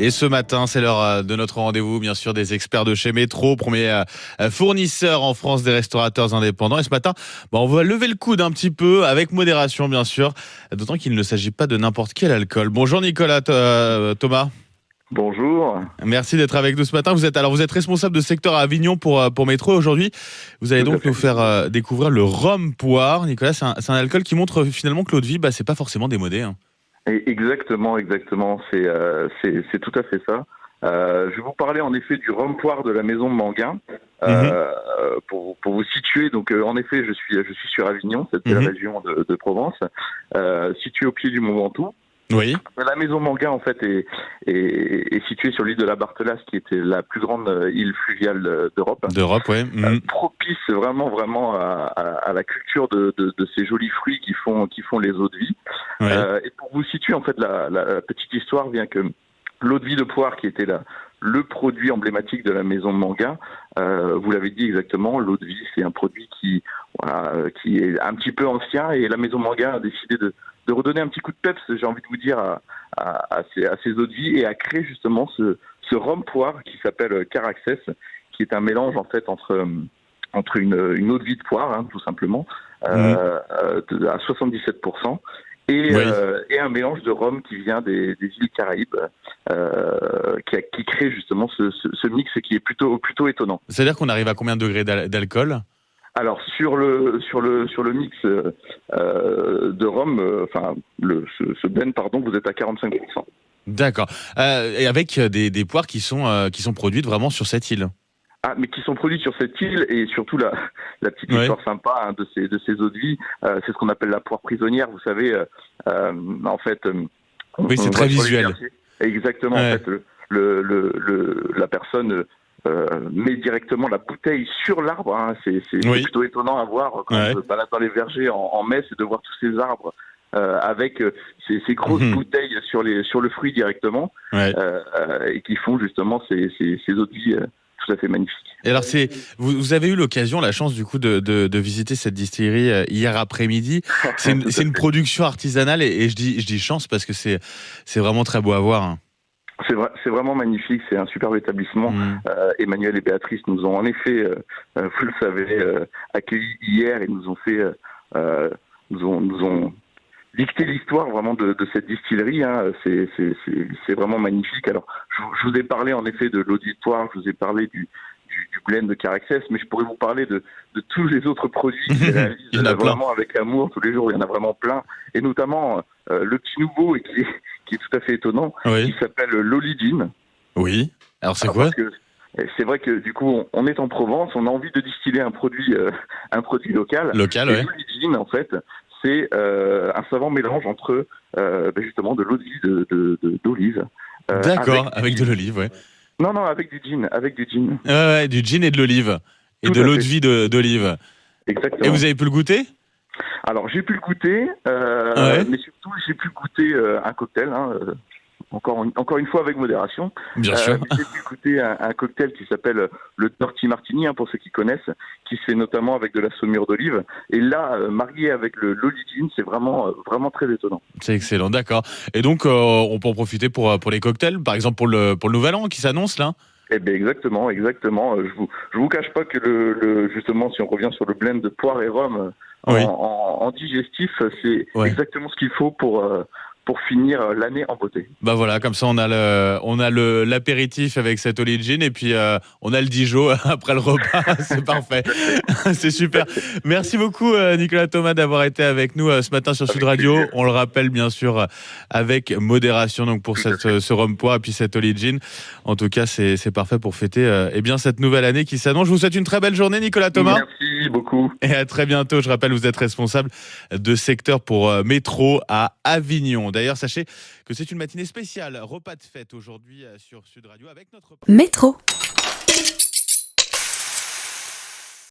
Et ce matin, c'est l'heure de notre rendez-vous, bien sûr, des experts de chez Métro, premier fournisseur en France des restaurateurs indépendants. Et ce matin, on va lever le coude un petit peu, avec modération, bien sûr, d'autant qu'il ne s'agit pas de n'importe quel alcool. Bonjour Nicolas Thomas. Bonjour. Merci d'être avec nous ce matin. Vous êtes responsable de secteur à Avignon pour Métro. Aujourd'hui, vous allez donc nous faire découvrir le rhum poire. Nicolas, c'est un alcool qui montre finalement que l'eau de vie, c'est pas forcément démodé. Exactement. C'est tout à fait ça. Je vais vous parler en effet du rhum poire de la maison Manguin. Pour vous situer, donc en effet, je suis sur Avignon, cette belle région de Provence, située au pied du Mont Ventoux. Oui. La maison Manguin, en fait, est située sur l'île de la Barthelasse, qui était la plus grande île fluviale d'Europe. Oui. Propice vraiment à la culture de ces jolis fruits qui font les eaux de vie. Oui. Et pour vous situer, en fait, la petite histoire vient que l'eau de vie de poire, qui était le produit emblématique de la maison Manguin, vous l'avez dit exactement, l'eau de vie, c'est un produit qui est un petit peu ancien, et la maison Manguin a décidé de redonner un petit coup de peps, j'ai envie de vous dire, à ces eaux de vie, et à créer justement ce rhum poire qui s'appelle Caraccès, qui est un mélange en fait entre une eau de vie de poire, tout simplement, à 77%, et un mélange de rhum qui vient des îles Caraïbes, qui crée justement ce mix qui est plutôt étonnant. C'est-à-dire qu'on arrive à combien de degrés d'alcool ? Alors sur le mix de rhum, ce blend, vous êtes à 45%. D'accord. Et avec des poires qui sont produites vraiment sur cette île. Ah, mais qui sont produites sur cette île, et surtout la petite histoire sympa de ces eaux de vie, c'est ce qu'on appelle la poire prisonnière. Vous savez, en fait. Oui, c'est très visuel. Exactement. Ouais. En fait, la personne met directement la bouteille sur l'arbre. C'est plutôt étonnant à voir quand on se balade dans les vergers en mai, c'est de voir tous ces arbres avec ces grosses bouteilles sur le fruit directement, et qui font justement ces eaux de vie tout à fait magnifiques. Et alors, vous avez eu la chance du coup de visiter cette distillerie hier après-midi. C'est une production artisanale, et je dis chance parce que c'est vraiment très beau à voir. C'est vraiment magnifique, c'est un superbe établissement. Emmanuel et Béatrice nous ont en effet, vous le savez, accueillis hier, et nous ont dicté l'histoire vraiment de cette distillerie. C'est vraiment magnifique. Alors, je vous ai parlé en effet de l'eau de poire, je vous ai parlé du blend de Caraccès, mais je pourrais vous parler de tous les autres produits qu'ils réalisent vraiment avec amour tous les jours. Il y en a vraiment plein, et notamment le petit nouveau, et qui est tout à fait étonnant, qui s'appelle l'Olidine. Oui. Alors c'est quoi ? Parce que c'est vrai que du coup, on est en Provence, on a envie de distiller un produit local. Et l'Olidine, en fait, c'est un savant mélange entre justement de l'eau de vie d'olive. D'accord, avec de l'olive, ouais. Non, avec du gin. Ouais, du gin et de l'olive. Et de l'eau de vie d'olive. Exactement. Et vous avez pu le goûter ? Alors, j'ai pu le goûter, mais surtout, j'ai pu goûter un cocktail, encore une fois avec modération. Bien sûr. J'ai pu goûter un cocktail qui s'appelle le Dirty Martini, pour ceux qui connaissent, qui se fait notamment avec de la saumure d'olive. Et là, marié avec l'olidine, c'est vraiment très étonnant. C'est excellent, d'accord. Et donc, on peut en profiter pour les cocktails, par exemple pour le Nouvel An qui s'annonce là ? Eh bien, exactement. Je vous cache pas que justement, si on revient sur le blend de poire et rhum en digestif, c'est exactement ce qu'il faut pour finir l'année en beauté. Voilà, comme ça on a l'apéritif avec cette Oli Gin, et puis on a le Dijon après le repas. C'est parfait. C'est super. Merci beaucoup Nicolas Thomas d'avoir été avec nous ce matin sur Sud Radio. On le rappelle bien sûr avec modération, donc pour ce rhum poire et puis cette Oli Gin. En tout cas, c'est parfait pour fêter cette nouvelle année qui s'annonce. Je vous souhaite une très belle journée Nicolas Thomas. Merci beaucoup. Et à très bientôt. Je rappelle, vous êtes responsable de secteur pour Métro à Avignon. D'ailleurs, sachez que c'est une matinée spéciale, repas de fête aujourd'hui sur Sud Radio avec notre... Métro.